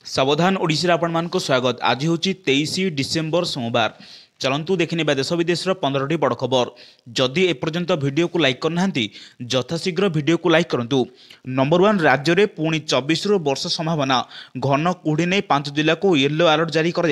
सावधान ओडिशा आपण मानक स्वागत। आज हूँ 23 डिसेम्बर सोमवार। चलतु देखने देश विदेश 15टी बड़ खबर। जदि एपर्यंत वीडियो को लाइक करना यथाशीघ्र वीडियो को लाइक करूँ। नंबर 1 राज्य में पुणी 24 वर्षा संभावना। घन कुहुड़ी नहीं 5 जिला को येलो अलर्ट जारी कर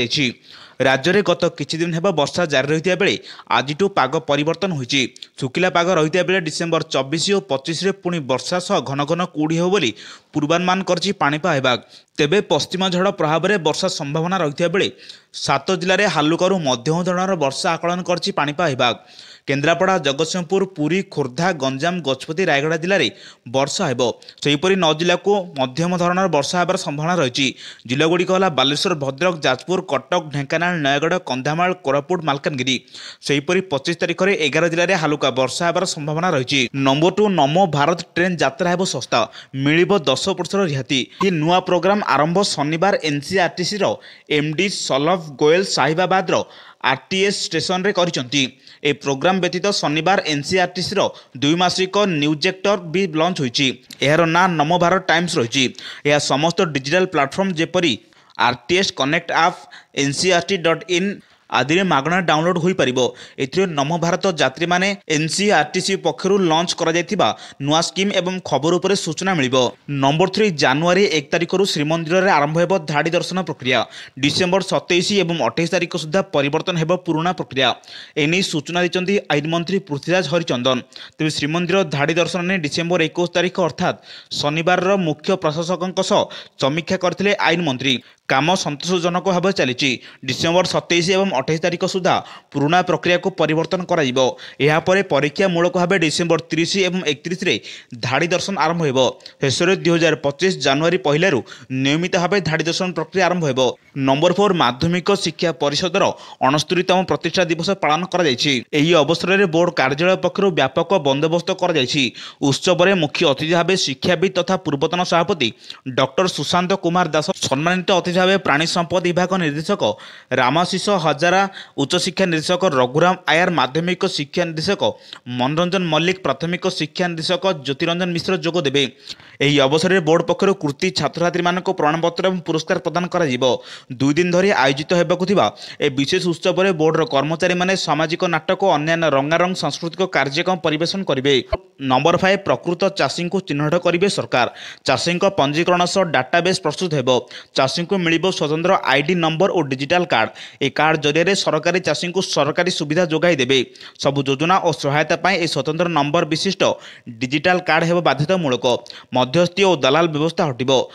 राज्य में गत किछि दिन हेबा वर्षा जारी रही बेले आज पाग परिवर्तन होइछि। सुखिला पाग रही बेले डिसेम्बर 24 और 25 रे पुणी वर्षा सह घन घन कुहुड़ी हो बोली पूर्वानुमान करछि पाणीपाग विभाग। तेबे पश्चिम झड़ प्रभाव में वर्षा संभावना रही बेले 7 जिले में हालुकारू मध्यम धरणर वर्षा आकलन करछि पाणीपाग विभाग। केन्द्रापड़ा, जगतसिंहपुर, पुरी, खोर्धा, गंजाम, गजपति, रायगड़ा जिले में वर्षा हेबो। सेहीपरि 9 जिला को मध्यम धरणर वर्षा हेबार संभावना रही। जिलागुड़िक होला बालेश्वर, भद्रक, जाजपुर, कटक, ढेंकानाल, नयगढ़, कंधामाल, कोरापुट, मालकानगिरी। सेहीपरि 25 तारिख में 11 जिले में हालुका वर्षा हेबार संभावना रही। नंबर 2 नमो भारत ट्रेन यात्रा हेबो सस्ता, मिलिबो 10% रिहाती। ये नुआ प्रोग्राम आरंभ शनिवार एनसीआरटीसी रो एमडी सलभ गोयल साहिबाबाद रो आरटीएस स्टेशन रे करिसंती। ए प्रोग्राम व्यतीत शनिवार एनसीआरटीसी रो 2 मासिक न्यूजेक्टर भी लॉन्च होइछि। एहार ना नमो भारत टाइम्स रहिछि। यह समस्त डिजिटल प्लेटफॉर्म जेपरी आरटीएस कनेक्ट ऐप, ncrt.in आदि में मागणा डाउनलोड हो पारिबो। एथिरे नमो भारत यात्री माने एनसीआरटीसी पक्षरु लॉन्च करा जायतिबा नुआ स्कीम एवं खबर उपरे सूचना मिलिबो। नंबर 3 जनवरी 1 तारिख रु श्रीमंदिर रे आरंभ हेबो धाड़ी दर्शन प्रक्रिया। डिसेम्बर 27 एवं 28 तारिख सुधा परिवर्तन हेबो पुराना प्रक्रिया। एनी सूचना दैचंती आईन मंत्री पृथ्वीराज हरिचंदन। तेबे श्रीमंदिर धाड़ी दर्शन ने डिसेम्बर 21 तारिख अर्थात शनिवार रो मुख्य प्रशासकଙ୍କ सह समीक्षा करथिले आईन मंत्री। काम संतोषजनक भाव चली। डिसेम्बर 27 एवं 28 तारिख सुधा पुराना प्रक्रिया को परिवर्तन कर परीक्षामूलक भाव डिसेम्बर 30 एवं 31 रे धाड़ी दर्शन आरंभ हो। शेष 2025 जनवरी पहलू नियमित भाव धाड़ी दर्शन प्रक्रिया आरंभ हो। नंबर 4 माध्यमिक शिक्षा परिषदर 69तम प्रतिष्ठा दिवस पालन कर अवसर में बोर्ड कार्यालय पक्षर व्यापक बंदोबस्त कर उत्सव में मुख्य अतिथि भाव शिक्षाविद तथा पूर्वतन सभापति डॉक्टर सुशांत कुमार दास, सम्मानित अतिथि भाव प्राणी संपद विभाग निर्देशक रामाशीष हजारा, उच्च शिक्षा निर्देशक रघुराम आयर, माध्यमिक शिक्षा निर्देशक मनोरंजन मल्लिक, प्राथमिक शिक्षा निर्देशक ज्योतिरंजन मिश्र जोग देबे। एही अवसर में बोर्ड पक्षर कृति छात्र छात्री मानक प्रमाणपत्र और पुरस्कार प्रदान करा जिवो। 2 दिन धरी आयोजित हेबाकु थिबा ए विशेष उत्सव में बोर्डर कर्मचारी माने सामाजिक नाटक और अन्य रंगारंग सांस्कृतिक कार्यक्रम परिवेशन करिवे। नंबर 5 प्रकृत चाषी को चिन्हट करिवे सरकार। चाषी पंजीकरण सह डाटाबेस प्रस्तुत हेबो। चाषी को मिलिबो स्वतंत्र आईडी नंबर और डिजिटल कार्ड। ए कार्ड जरिए सरकारी चाषी को सरकारी सुविधा जोगाई देबे। सबु योजना और सहायता पाए ए स्वतंत्र नंबर विशिष्ट डिजिटल कार्ड हेबो बाध्यतामूलक। मध्यस्थी और दलाल व्यवस्था हटिबो।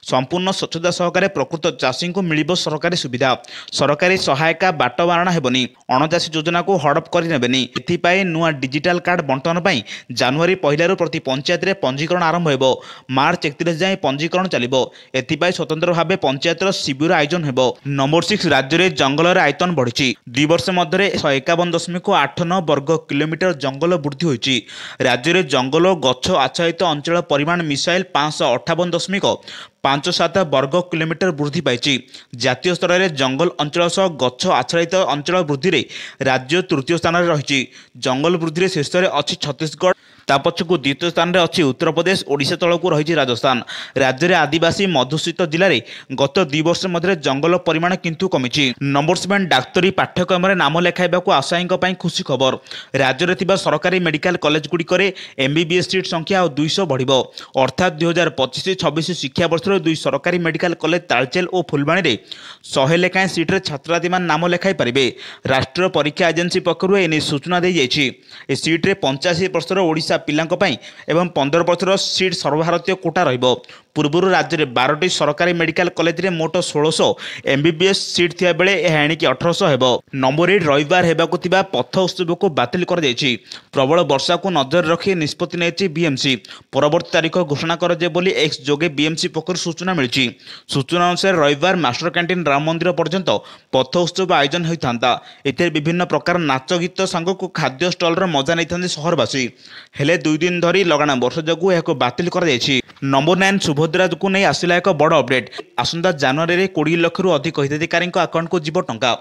संपूर्ण स्वच्छता सहकारे प्रकृत चाषी को मिलिबो सरकारी सुविधा। सरकारी सहायता बाट बारणा हेबनी। अणचाषी योजना को हड़प करेबेनी। एथिपाई नुआ डिजिटल कार्ड बंटन पाई जनवरी 1 प्रति पंचायत रे पंजीकरण आरंभ हेबो। मार्च 31 जाए पंजीकरण चलिबो। एथिपाई स्वतंत्र भाव पंचायत शिविर आयोजन हेबो। नंबर 6 राज्य में जंगल आयतन बढ़ी। 2 वर्ष मध्य 151.89 वर्ग किलोमीटर जंगल वृद्धि होइछि। राज्य में जंगल गछ आच्छादित अंचल परिमाण मिसाइल 558.57 वर्ग किलोमीटर वृद्धि पाई। जातीय स्तर में जंगल अंचल सह गछ आच्छादित अंचल वृद्धि में राज्य तृतीय स्थान में रही। जंगल वृद्धि शीर्ष में अच्छी छत्तीसगढ़, ता पछकु द्वितीय स्थान में अच्छी उत्तर प्रदेश, ओडिशा तलकू रही राजस्थान। राज्य में आदिवासी मधुसूचित जिले में गत 2 वर्ष मध्य जंगल परिमाण किंतु कमी। नंबर 7 डाक्तरी पाठ्यक्रम में नाम लेखाइबाकू आशायी खुशी खबर। राज्य में थिबा सरकारी मेडिकल कॉलेज गुड़िक एमबीबीएस सीट संख्या 200 बढ़िबो। अर्थात 2025-26 शिक्षा वर्ष 2 सरकारी मेडिकल कॉलेज तालचेल और फुलबाणी में 100 लेखाएं सीट्रे छात्रार्थी मान नाम लेखाई पारे। राष्ट्रीय परीक्षा एजेंसी पक्षर एने सूचना दी जाइए। ए सीट्रे 85 वर्षर ओडिशा पिलांक पई एवं 15 वर्षर सीट सर्वभारतीय कोटा रहिबो। पूर्व राज्य में 12टी सरकारी मेडिकल कॉलेज रे मोट 1600 एमबीबीएस सीट थिया बेले एहा एणिकी 1800 हेबो। नंबर 8 रविवार हेबाकु थिबा पथ उत्सव को बातिल कर जायछि। प्रबल वर्षा को नजर रखी निष्पत्ति नेछि बीएमसी। परवर्ती तारीख घोषणा कर जे बोली एक्स जोगे बीएमसी पक्षर सूचना मिली। सूचना अनुसार रविवार मास्टर कैंटीन राम मंदिर पर्यंत पथ उत्सव आयोजन होता। एथे विभिन्न प्रकार नाच गीत सांग को खाद्य स्टल मजा नहीं सहरवासी। हेले 2 दिन धरी लगाण वर्षा जोगु एहाको बातिल कर जायछि। नंबर 9 सुभद्रा को नहीं आसिला एक बड़ अपडेट। आसंता जनवरी में 20 लाख रु अधिक हिताधिकारी अकाउंट को जीव टंका।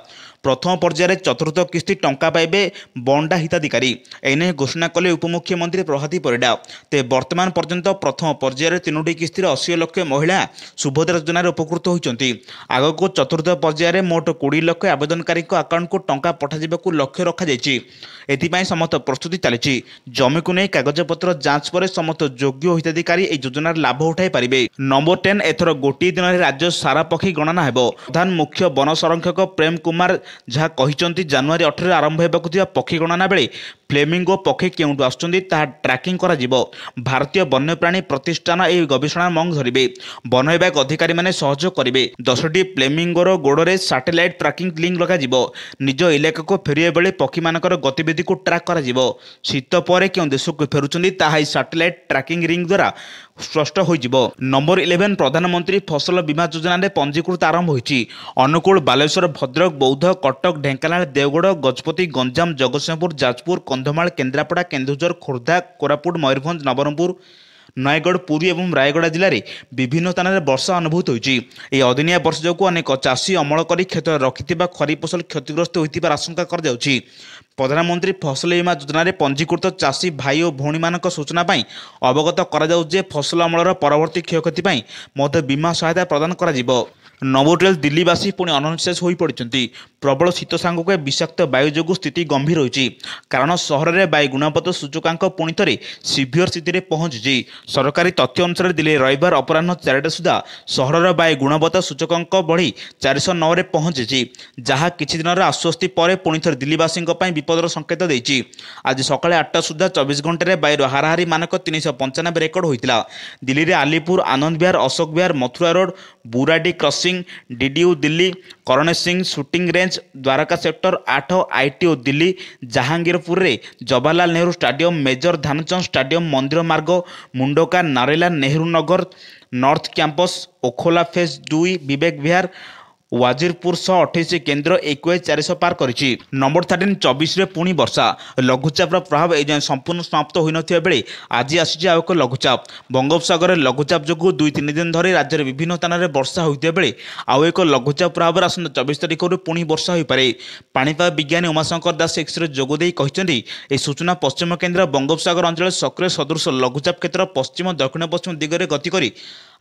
प्रथम पर्यायर चतुर्थ किस्ती टंका पाइबे बंडा हिताधिकारी एने घोषणा कले उपमुख्यमंत्री प्रभाती परिडा। ते वर्तमान पर्यंत प्रथम पर्यायर 3टी किस्तिर 80 लाख महिला सुभद्रा योजन उपकृत होती। आगक चतुर्थ पर्यायर मोट 20 लाख आवेदनकारी आकाउंट को टंका पठाଯିବାକୁ लक्ष्य रखाଯାଇଛି। एथिपाई समस्त प्रस्तुति चली। जमी को नहीं कागजपत्र जांच पर समस्त योग्य हिताधिकारी এই যোজনার লাভ উঠাই পারিবে। नंबर 10 एथर गोटे दिन में राज्य सारा पक्षी गणना हेबो। प्रधान मुख्य वन संरक्षक प्रेम कुमार जहाँ कहिसंती जनवरी 18 आरंभ हेबाकु थिबा पक्षी गणना बेले फ्लेमिंगो पक्षी केउंटु आसुचंती ताहा ट्रैकिंग करा जिवो। भारतीय वन्यप्राणी प्रतिष्ठान এই गवेषणा मंग धरिबे। वन विभाग अधिकारी माने सहयोग करिवे। 10टी फ्लेमिंगोर गोड़े सैटेलाइट ट्रैकिंग लिंक लगा जिवो। निज इलाका को फेरिया बेले पक्षी मानकर गतिविधि को ट्रैक करा जिवो। शीत पर केउं देश को फेरुचंती ताहा सैटेलाइट ट्रैकिंग रिंग द्वारा स्पष्ट हो। नंबर 11 प्रधानमंत्री फसल बीमा योजना रे पंजीकृत आरंभ होईची। अनुकूल बालेश्वर भद्रक बौद्ध कटक ढेंकानाल देवगढ़ गजपति गंजाम जगतसिंहपुर जाजपुर कंधमाल केन्द्रापड़ा केन्दुझर खोर्धा कोरापुट मयूरभंज नवरंगपुर नयगढ़ पुरी और रायगढ़ जिले में विभिन्न स्थान में वर्षा अनुभूत होती। अदिनिया वर्षा जो अनेक चाषी अमल कर क्षेत्र में रखिथिबा खरीफ फसल क्षतिग्रस्त होइथिबार आशंका कर जाउछि। प्रधानमंत्री फसल बीमा योजन पंजीकृत चाषी भाई और भौणी मानक सूचना पाई अवगत करा जाउछि जे फसल अमलर परवर्ती क्षयक्षति पाई मध्य बीमा सहायता प्रदान करा जिवो। नंबर 12 दिल्लीवासी पुणी अननिश्वास हो पड़ती। प्रबल शीत सांगक विषाक्त वायु जो स्थिति गंभीर होती। कारण सहर में वायु गुणवत्ता सूचकांक पुणी थे सिवियर स्थिति में पहुंची। सरकारी तथ्य अनुसार दिल्ली रविवार अपराह 4टा सुधा सहर वायु गुणवत्ता सूचकांक बढ़ी 409 में पहुंची, जहाँ किछि दिन आश्वस्ति पर पुणी थे दिल्लीवासी विपदर संकेत देती। आज सकाଳେ 8टा सुधा 24 घंटे वायु हाराहारी मानक 395 रेकर्ड होता। दिल्ली में Alipur Anand Vihar Ashok Vihar Mathura road Burari crossing DDU Delhi Karni Singh shooting range Dwarka sector 8 ITO Delhi Jahangirpur रे Jawaharlal Nehru stadium major Dhyanchand stadium Mandir Marg Mundka Narela Nehru Nagar north campus Okhla phase 2 Vivek Vihar Wazirpur 128 केन्द्र एक्वे 400 पार करिछि। नंबर 13 24 रे पुणी वर्षा लघुचाप प्रभाव एजाएं संपूर्ण समाप्त होई नथिया बेले आज आसीछि आउ एक लघुचाप। बंगोपसागर लघुचाप जो 2-3 दिन धरी राज्य में विभिन्न स्थान में वर्षा होइथिया बेले आउ एक लघुचाप प्रभाव आसन्ता 24 तारिख पुणी वर्षा हो पारे। पाणीपाग विज्ञानी उमाशंकर दास एक्सरे जोगदे कहिसेंती ए सूचना पश्चिम केन्द्र बंगोपसागर अंचल सक्रिय सदृश लघुचाप क्षेत्र पश्चिम दक्षिण पश्चिम दिगरे गति करी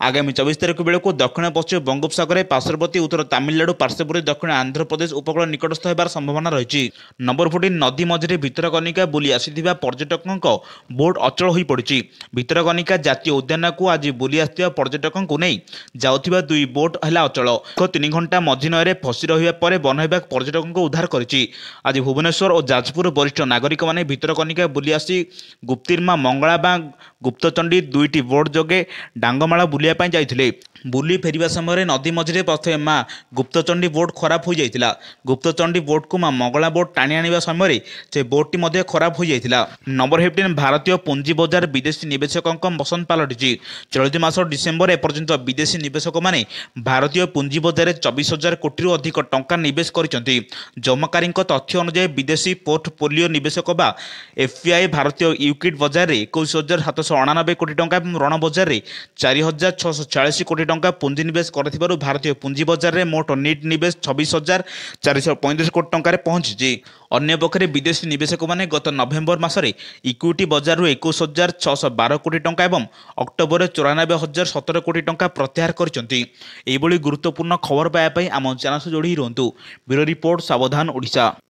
आगामी 24 तारिख बेलू दक्षिण पश्चिम बंगोपसागर पार्श्ववर्ती उत्तर तमिलनाडु पार्श्ववर्ती दक्षिण आंध्र प्रदेश उपकूल निकटस्थ होबार संभावना रही। नंबर 14 नदी मझे भितरकनिका बुली आसिथिबा पर्यटकों बोट अचल हो पड़ी। भितरकनिका जातीय उद्यान को आज बुली आसिथिबा पर्यटकों को नहीं जाउथिबा 2 बोट है अचल। 3 घंटा मझी नय फसी रहिबा परे वन विभाग पर्यटकों को उद्धार करिछि। आज भुवनेश्वर और जाजपुर वरिष्ठ नागरिक माने भितरकनिका बुली आसी गुप्तिरमा मंगलाबा गुप्तचंडी 2टी बोट जोगे डांगमाला बुलिया पाई जाइथिले। बुली फेरिबा समय नदी मझे प्रथम माँ गुप्तचंडी बोट खराब हो जाइथिला। गुप्तचंडी बोट को माँ मंगला बोट टाणी आनिबा समय से बोट टी खराब हो जाइथिला। नंबर 15 भारतीय पुंजी बजार विदेशी निवेशकों बसंत पलटिछि। चलित मास डिसेम्बर एपर्यंत विदेशी निवेशक माने भारतीय पुंजी बजार 24,000 कोटी अधिक टंका निवेश करिसेंति। जमाकारी तथ्य अनुसार विदेशी पोर्टफोलियो निवेशक बा एफपीआई भारतीय यूकिट बजार में 21,799 कोटी टंका रण बजार में 4,646 कोटी टंका पुंजी निवेश कर भारतीय पुंजी बजार में मोट निट निवेश 26,435 कोटी टंका पहुंची। अन्य पक्षे विदेशी निवेशक माने गत नवेम्बर मासरे इक्विटी बजार 21,612 कोटी टंका एवं अक्टोबर 94,017 कोटी टंका प्रत्याहार करछंती। एभली गुरुत्वपूर्ण खबर पाइबा आम चैनल से जोड़ी रुहतु। ब्यूरो रिपोर्ट सावधान ओडिशा।